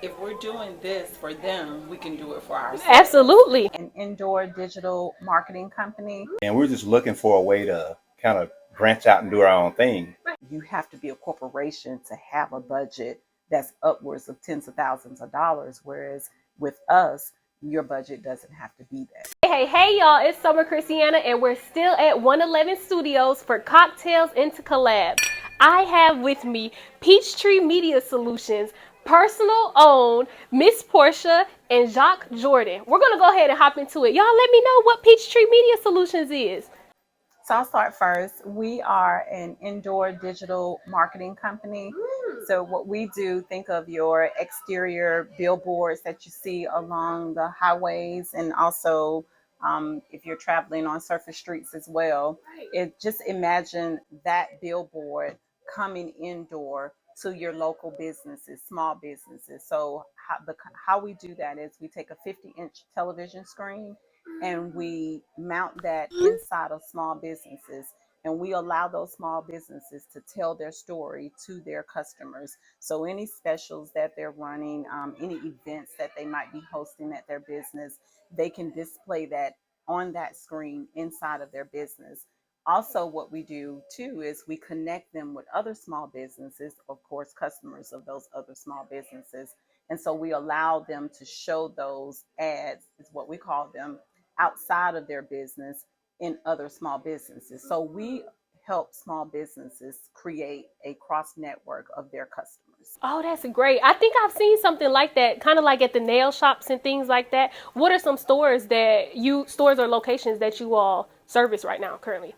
if we're doing this for them, we can do it for ourselves. Absolutely. An indoor digital marketing company. And we're just looking for a way to kind of branch out and do our own thing. You have to be a corporation to have a budget that's upwards of tens of thousands of dollars, whereas with us, your budget doesn't have to be that. Hey, y'all, it's Summer Chrissiana, and we're still at 111 Studios for Cocktails into Collab. I have with me Peachtree Media Solutions, personal owned Miss Porsha and Jhocques Jordan. We're going to go ahead and hop into it. Y'all let me know what Peachtree Media Solutions is. So I'll start first. We are an indoor digital marketing company. So what we do, think of your exterior billboards that you see along the highways, and also if you're traveling on surface streets as well. It just imagine that billboard coming indoor to your local businesses, small businesses. So how we do that is we take a 50-inch television screen and we mount that inside of small businesses, and we allow those small businesses to tell their story to their customers. So any specials that they're running, any events that they might be hosting at their business, they can display that on that screen inside of their business. Also, what we do too is we connect them with other small businesses, of course, customers of those other small businesses. And so we allow them to show those ads, is what we call them, outside of their business in other small businesses. So we help small businesses create a cross network of their customers. Oh, that's great. I think I've seen something like that, kind of like at the nail shops and things like that. What are some stores or locations that you all service right now currently?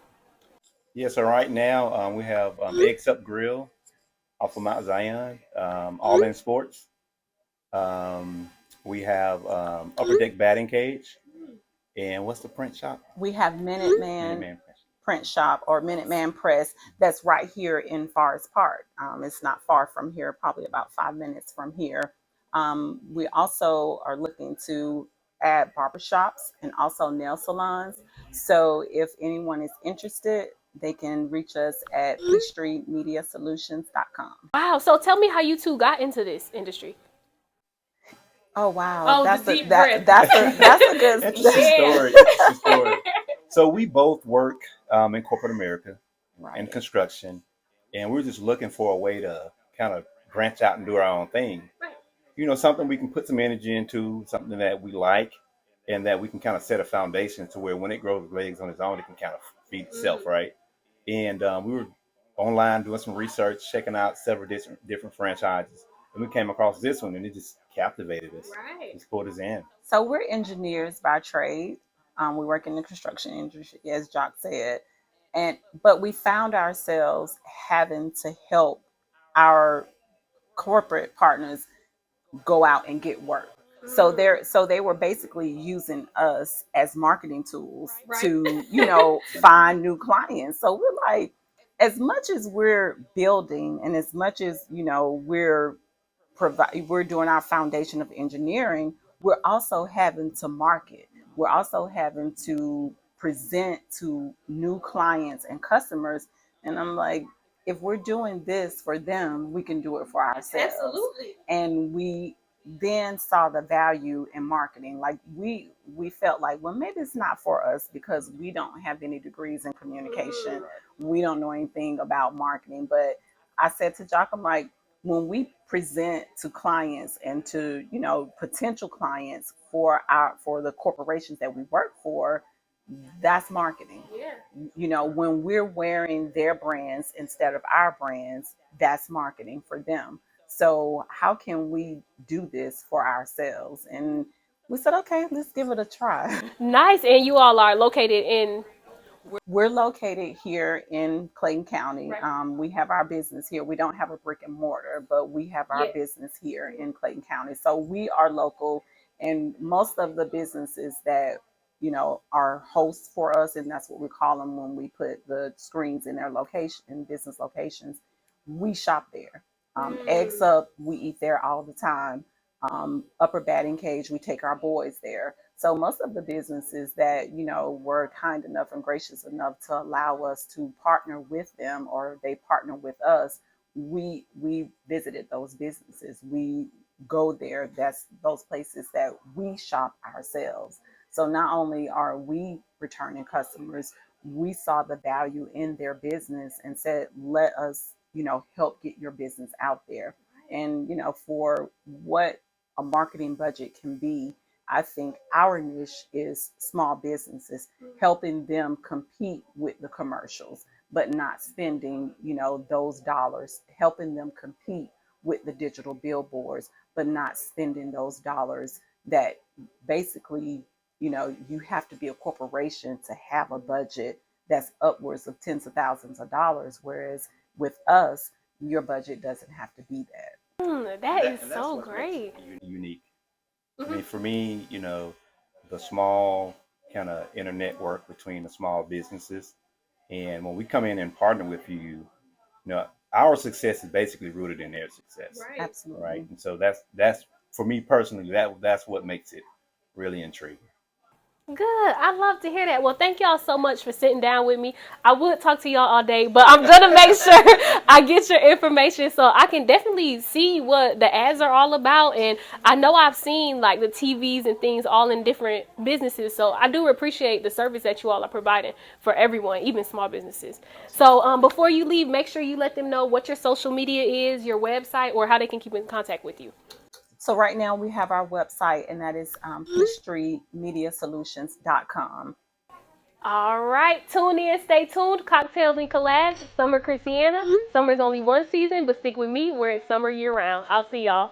Yeah, so right now we have Eggs Up Grill off of Mount Zion, All In Sports. We have Upper Deck Batting Cage. And what's the print shop? We have Minuteman Print Shop or Minuteman Press that's right here in Forest Park. It's not far from here, probably about 5 minutes from here. We also are looking to add barbershops and also nail salons. So if anyone is interested, they can reach us at peachtreemediasolutions.com. Wow. So tell me how you two got into this industry. Oh wow, Oh, that's the a deep breath. that's a good Interesting story. Interesting story. So we both work in corporate America in right. construction, and we're just looking for a way to kind of branch out and do our own thing. Right. You know, something we can put some energy into, something that we like, and that we can kind of set a foundation to where when it grows legs on its own, it can kind of feed itself, right? And we were online doing some research, checking out several different franchises, and we came across this one, and it just captivated us. Right. Just pulled us in. So we're engineers by trade. We work in the construction industry, as Jhocques said, and but we found ourselves having to help our corporate partners go out and get work. So they were basically using us as marketing tools Right. to, find new clients. So we're like, as much as we're building and as much as, we're doing our foundation of engineering, we're also having to market. We're also having to present to new clients and customers. And I'm like, if we're doing this for them, we can do it for ourselves. Absolutely. And we then saw the value in marketing. Like we felt like, well, maybe it's not for us because we don't have any degrees in communication. We don't know anything about marketing. But I said to Jhocques, I'm like, when we present to clients and to potential clients for the corporations that we work for, that's marketing. Yeah. When we're wearing their brands instead of our brands, that's marketing for them. So how can we do this for ourselves? And we said, okay, let's give it a try. Nice. And you all are located in. We're located here in Clayton County. Right. We have our business here. We don't have a brick and mortar, but we have our business here in Clayton County. So we are local, and most of the businesses that are hosts for us, and that's what we call them when we put the screens in their location, in business locations, we shop there. Eggs Up, we eat there all the time. Upper Batting Cage, we take our boys there. So most of the businesses that were kind enough and gracious enough to allow us to partner with them, or they partner with us, we visited those businesses. We go there. That's those places that we shop ourselves. So not only are we returning customers, we saw the value in their business and said, let us, help get your business out there. And, for what a marketing budget can be, I think our niche is small businesses, helping them compete with the commercials, but not spending, those dollars, helping them compete with the digital billboards, but not spending those dollars that basically, you have to be a corporation to have a budget that's upwards of tens of thousands of dollars. Whereas with us, your budget doesn't have to be that. That is And that's so what makes it great. unique. I Hmm. mean, for me, the small kind of internet work between the small businesses, and when we come in and partner with you, our success is basically rooted in their success, Right. right? Absolutely. And so that's for me personally, that's what makes it really intriguing. Good. I love to hear that. Well, thank y'all so much for sitting down with me. I would talk to y'all all day, but I'm gonna make sure I get your information so I can definitely see what the ads are all about. And I know I've seen like the TVs and things all in different businesses, so I do appreciate the service that you all are providing for everyone, even small businesses. So before you leave, make sure you let them know what your social media is, your website, or how they can keep in contact with you. So right now we have our website, and that is peachtreemediasolutions.com. All right, tune in, stay tuned. Cocktails and collabs, Summer Chrissiana. Summer's only one season, but stick with me. We're in summer year round. I'll see y'all.